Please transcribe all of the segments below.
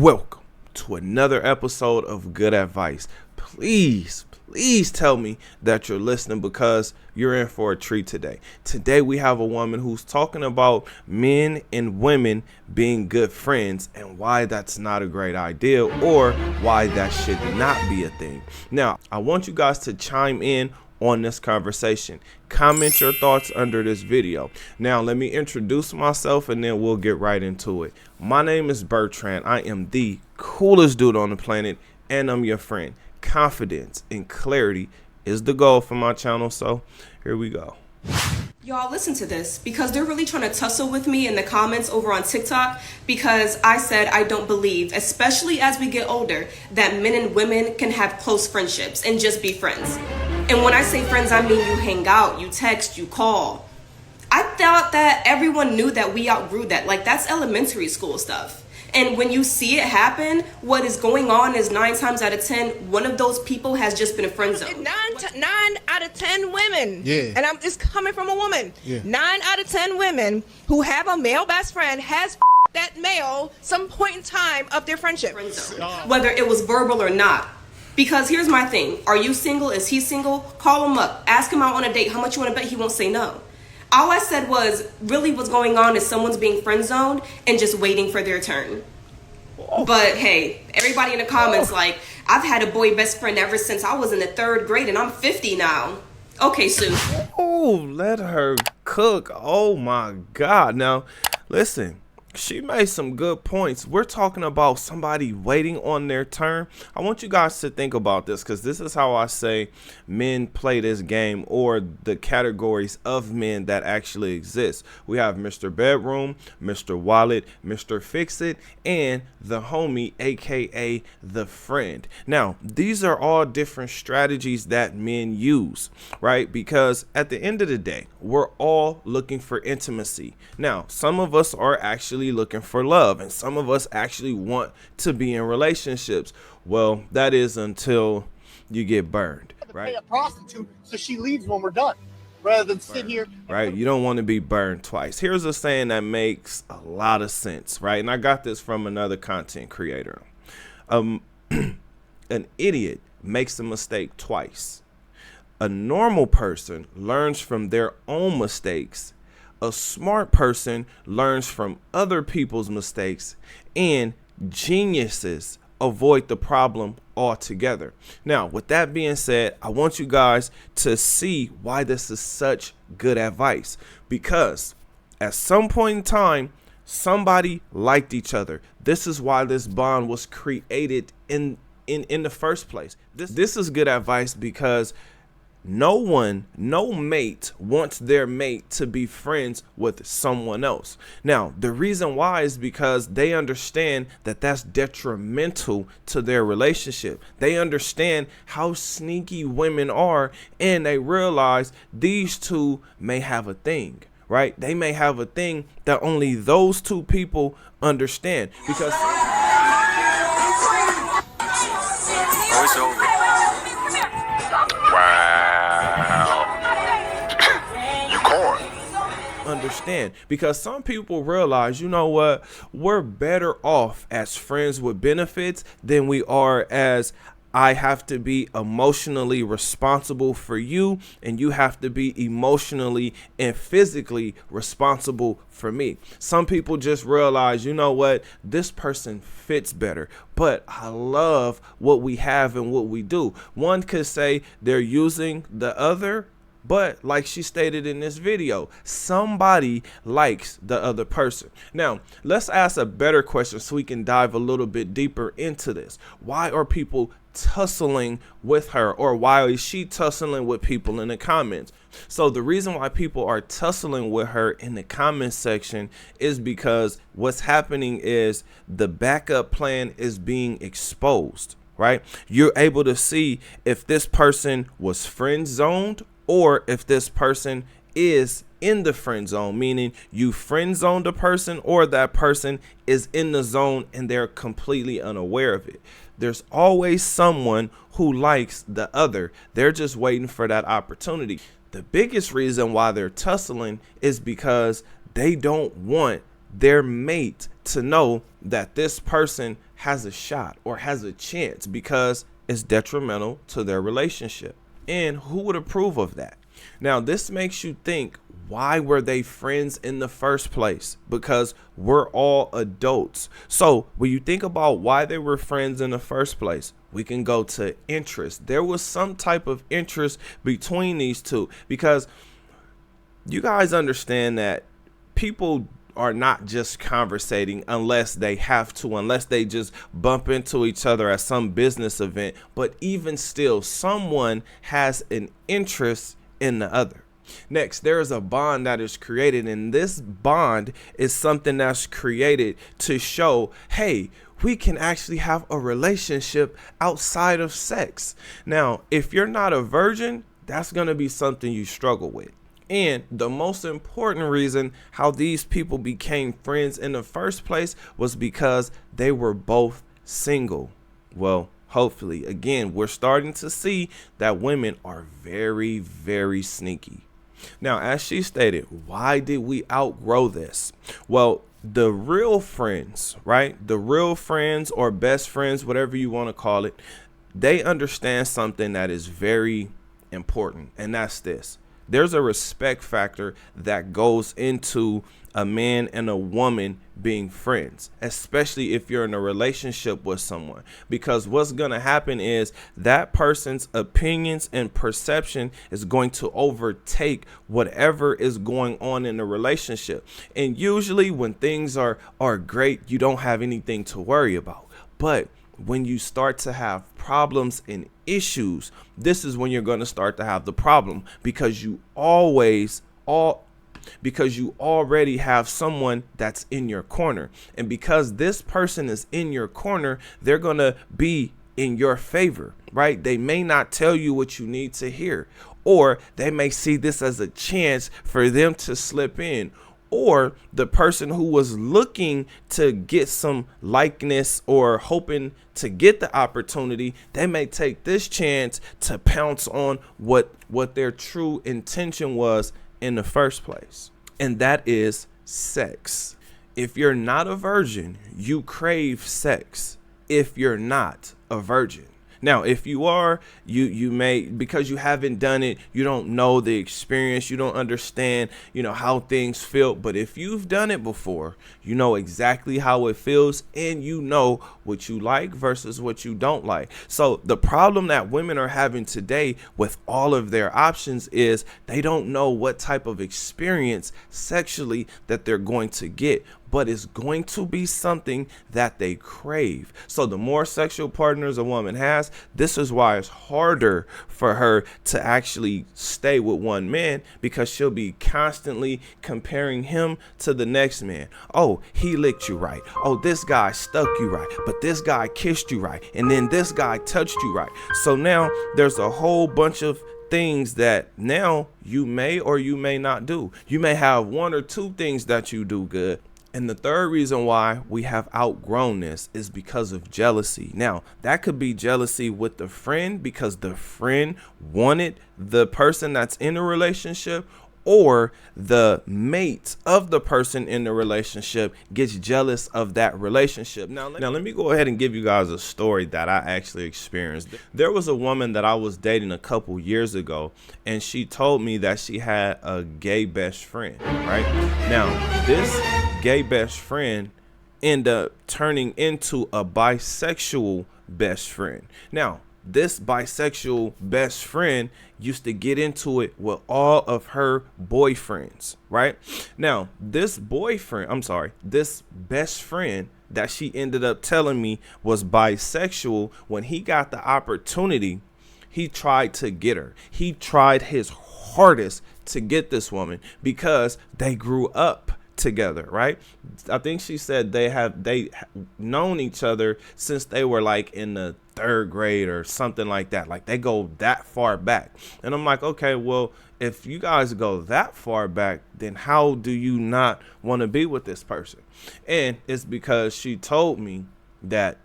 Welcome to another episode of Good Advice. Please tell me that you're listening because you're in for a treat today. Today we have a woman who's talking about men and women being good friends and why that's not a great idea or why that should not be a thing. Now, I want you guys to chime in on this conversation. Comment your thoughts under this video. Now, let me introduce myself and then we'll get right into it. My name is Bertrand. I am the coolest dude on the planet and I'm your friend. Confidence and clarity is the goal for my channel, so here we go. Y'all listen to this because they're really trying to tussle with me in the comments over on TikTok because I said I don't believe, especially as we get older, that men and women can have close friendships and just be friends. And when I say friends, I mean you hang out, you text, you call. I thought that everyone knew that we outgrew that. Like, that's elementary school stuff. And when you see it happen, what is going on is 9 times out of 10, one of those people has just been a friend zone. 9 out of 10 women. Yeah. And it's coming from a woman. Yeah. 9 out of 10 women who have a male best friend has that male some point in time of their friendship. Friend zone. Whether it was verbal or not. Because here's my thing. Are you single? Is he single? Call him up. Ask him out on a date. How much you want to bet he won't say no? All I said was, really what's going on is someone's being friend zoned and just waiting for their turn. But hey, everybody in the comments like, I've had a boy best friend ever since I was in the 3rd grade and I'm 50 now. Okay, Sue. Oh, let her cook. Oh my God. Now, listen. She made some good points. We're talking about somebody waiting on their turn. I want you guys to think about this because this is how I say men play this game, or the categories of men that actually exist. We have Mr. Bedroom, Mr. Wallet, Mr. Fix-It, and the homie, aka the friend. Now, these are all different strategies that men use, right? Because at the end of the day, we're all looking for intimacy. Now, some of us are actually looking for love and some of us actually want to be in relationships. Well, that is until you get burned, right? Pay a prostitute so she leaves when we're done, rather than sit here. Right? You don't want to be burned twice. Here's a saying that makes a lot of sense, right? And I got this from another content creator. An idiot makes a mistake twice. A normal person learns from their own mistakes. A smart person learns from other people's mistakes, and geniuses avoid the problem altogether. Now, with that being said, I want you guys to see why this is such good advice, because at some point in time, somebody liked each other. This is why this bond was created in the first place. This is good advice because no mate wants their mate to be friends with someone else. Now, the reason why is because they understand that that's detrimental to their relationship. They understand how sneaky women are, and they realize these two may have a thing, right? They may have a thing that only those two people understand because it's over. understand, because some people realize, you know what, we're better off as friends with benefits than we are as I have to be emotionally responsible for you and you have to be emotionally and physically responsible for me. Some people just realize, you know what, this person fits better, but I love what we have and what we do. One could say they're using the other, but like she stated in this video, somebody likes the other person. Now, let's ask a better question so we can dive a little bit deeper into this. Why are people tussling with her, or why is she tussling with people in the comments? So the reason why people are tussling with her in the comment section is because what's happening is the backup plan is being exposed, right? You're able to see if this person was friend zoned or if this person is in the friend zone, meaning you friend zoned a person or that person is in the zone and they're completely unaware of it. There's always someone who likes the other. They're just waiting for that opportunity. The biggest reason why they're tussling is because they don't want their mate to know that this person has a shot or has a chance because it's detrimental to their relationship. And who would approve of that? Now, this makes you think, why were they friends in the first place? Because we're all adults. So when you think about why they were friends in the first place, we can go to interest. There was some type of interest between these two, because you guys understand that people are not just conversating unless they have to, unless they just bump into each other at some business event. But even still, someone has an interest in the other. Next, there is a bond that is created, and this bond is something that's created to show, hey, we can actually have a relationship outside of sex. Now, if you're not a virgin, that's going to be something you struggle with. And the most important reason how these people became friends in the first place was because they were both single. Well, hopefully, again, we're starting to see that women are very, very sneaky. Now, as she stated, why did we outgrow this? Well, the real friends, right? The real friends or best friends, whatever you want to call it, they understand something that is very important, and that's this. There's a respect factor that goes into a man and a woman being friends, especially if you're in a relationship with someone, because what's going to happen is that person's opinions and perception is going to overtake whatever is going on in the relationship. And usually when things are great, you don't have anything to worry about. But when you start to have problems and issues, this is when you're going to start to have the problem, because you already have someone that's in your corner. And because this person is in your corner, they're going to be in your favor, right? They may not tell you what you need to hear, or they may see this as a chance for them to slip in. Or the person who was looking to get some likeness or hoping to get the opportunity, they may take this chance to pounce on what their true intention was in the first place. And that is sex. If you're not a virgin, you crave sex. If you're not a virgin. Now, if you are, you may, because you haven't done it, you don't know the experience, you don't understand, how things feel. But if you've done it before, you know exactly how it feels, and you know what you like versus what you don't like. So the problem that women are having today with all of their options is they don't know what type of experience sexually that they're going to get, but it's going to be something that they crave. So the more sexual partners a woman has, this is why it's harder for her to actually stay with one man, because she'll be constantly comparing him to the next man. Oh, he licked you right. Oh, this guy stuck you right. But this guy kissed you right. And then this guy touched you right. So now there's a whole bunch of things that now you may or you may not do. You may have one or two things that you do good. And the third reason why we have outgrown this is because of jealousy. Now, that could be jealousy with the friend because the friend wanted the person that's in a relationship, or the mate of the person in the relationship gets jealous of that relationship. Now let me go ahead and give you guys a story that I actually experienced. There was a woman that I was dating a couple years ago, and she told me that she had a gay best friend, right? Now, this gay best friend ended up turning into a bisexual best friend. Now, this bisexual best friend used to get into it with all of her boyfriends, right? Now, this best friend that she ended up telling me was bisexual, when he got the opportunity, he tried to get her. He tried his hardest to get this woman because they grew up together, right? I think she said they known each other since they were like in the third grade or something like that. Like they go that far back. And I'm like, okay, well, if you guys go that far back, then how do you not want to be with this person? And it's because she told me that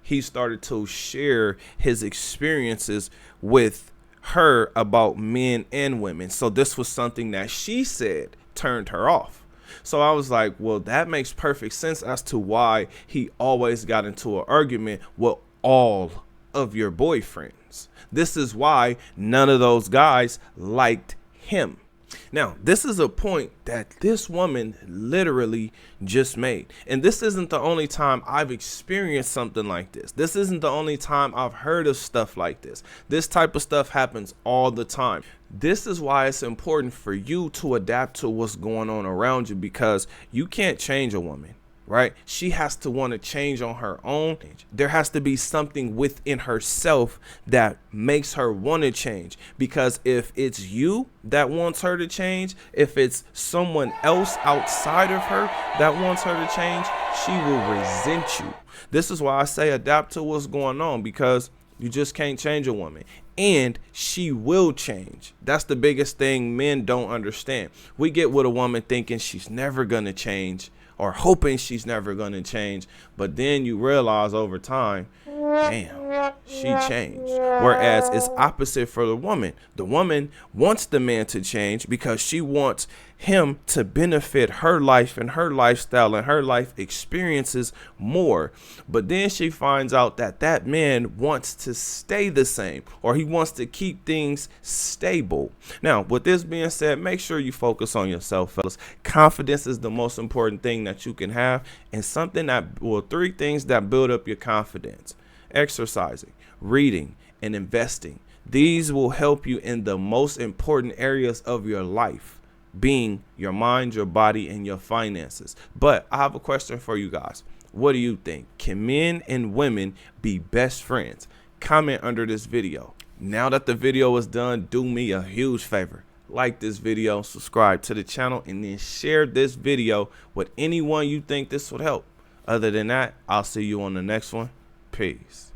he started to share his experiences with her about men and women. So this was something that she said turned her off. So I was like, well, that makes perfect sense as to why he always got into an argument with all of your boyfriends. This is why none of those guys liked him. Now, this is a point that this woman literally just made. And this isn't the only time I've experienced something like this. This isn't the only time I've heard of stuff like this. This type of stuff happens all the time. This is why it's important for you to adapt to what's going on around you, because you can't change a woman. Right? She has to want to change on her own. There has to be something within herself that makes her want to change. Because if it's you that wants her to change, if it's someone else outside of her that wants her to change, she will resent you. This is why I say adapt to what's going on, because you just can't change a woman. And she will change. That's the biggest thing men don't understand. We get with a woman thinking she's never going to change, or hoping she's never going to change. But then you realize over time, damn, she changed. Whereas it's opposite for the woman. The woman wants the man to change because she wants him to benefit her life and her lifestyle and her life experiences more. But then she finds out that that man wants to stay the same, or he wants to keep things stable. Now, with this being said, make sure you focus on yourself, fellas. Confidence is the most important thing that you can have, and something that, well, 3 things that build up your confidence: exercising, reading, and investing. These will help you in the most important areas of your life, being your mind, your body, and your finances. But I have a question for you guys. What do you think? Can men and women be best friends? Comment under this video. Now that the video is done, do me a huge favor. Like this video, subscribe to the channel, and then share this video with anyone you think this would help. Other than that, I'll see you on the next one. Peace.